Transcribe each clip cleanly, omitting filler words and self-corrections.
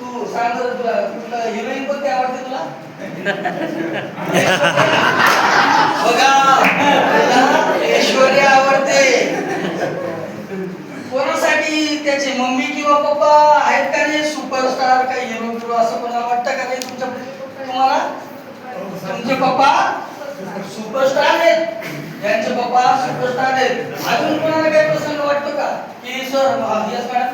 तू सांग जरा तुला कुठलं हिरोईन कोणती आवडते तुला? बघा तुला ऐश्वर्या आवडते. कोणासाठी त्याचे मम्मी किंवा पप्पा आहेत का रे सुपरस्टार काही हिरो हिरो असं कोणाला वाटतं का रे तुमच्या तुम्हाला? तुमचे पप्पा सुपरस्टार आहेत, त्यांचे पप्पा सुपरस्टार आहेत. अजून कोणाला काही प्रसंग वाटतो का की सर यस मॅडम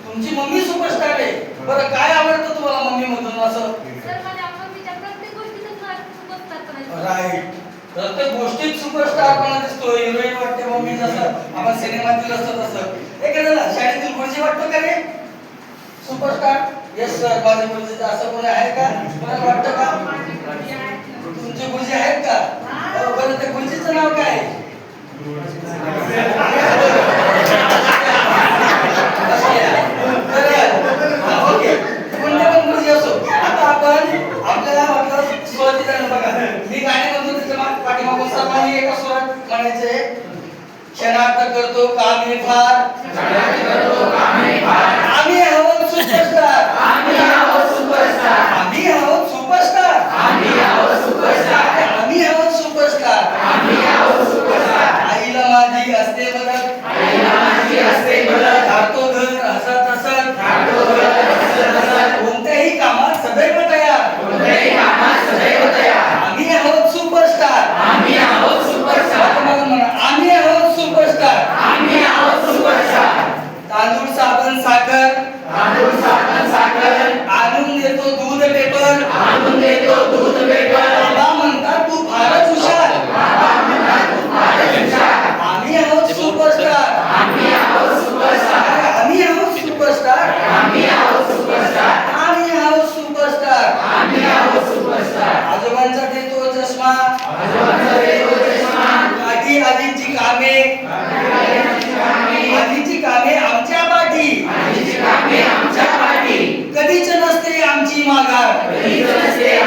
तुमची मम्मी सुपरस्टार आहे? बरं काय आवडतं तुम्हाला मम्मी मधून असं? राईट, प्रत्येक गोष्टीत सुपरस्टार पण दिसतो. हिरोईन वाटते मम्मी, जसं आपण सिनेमातील असतं तसं. एखाद्याला शाळेतील गुरुजी वाटतो का रे सुपरस्टार? येस सर माझे गुरुजी. असं कोणी आहे का? कोणाला वाटतं का? तुमचे गुरुजी आहेत का? बरं त्या गुरुजीचं नाव काय? ओके, कोणत्या पण गुरुजी असो. आता आपण आपल्याला म्हटलं सुरुवातीला बघा मी गाणे म्हणतो त्याच्या पाठीमागून सर्वांनी एका सुरात म्हणायचे. क्षणार्थ करतो कामे फार, आम्ही आहोत सुपरस्टार, आम्ही आहोत सुपरस्टार, आम्ही आहोत सुपरस्टार, आम्ही आहोत सुपरस्टार, आम्ही आहोत सुपरस्टार, आम्ही आहोत सुपरस्टार. आईला माझी असते मदत, आईला माझी असते मदत, धाडतो घर हसत हसत, धाडतो घर हसत हसत, कोणत्याही कामात सदैव तयार, कोणत्याही कामात सदैव तयार. आम्ही आहोत सुपरस्टार, आम्ही आहोत सुपरस्टार. आम्ही आहोत सुपरस्टार, आम्ही आहोत सुपरस्टार. तांदूळ साबण साखर, तांदूळ साबण साखर, आणून देतो दूध पेपर, आणून देतो दूध पेपर. बाबा म्हणतात तू फारच हुशार, बाबा म्हणतात तू फारच हुशार. आम्ही आहोत सुपरस्टार, आम्ही आहोत सुपरस्टार, आम्ही आहोत सुपरस्टार, आम्ही आहोत सुपरस्टार, आम्ही आहोत सुपरस्टार, आम्ही आहोत सुपरस्टार. आजोबांचा देतो चष्मा, आजोबांचा देतो चष्मा. आधी आधीची कामे, आधीची कामे आमच्या पाठी, आधीची कामे आमच्या पाठी. कधीच नसते आमची माघार, कधीच नसते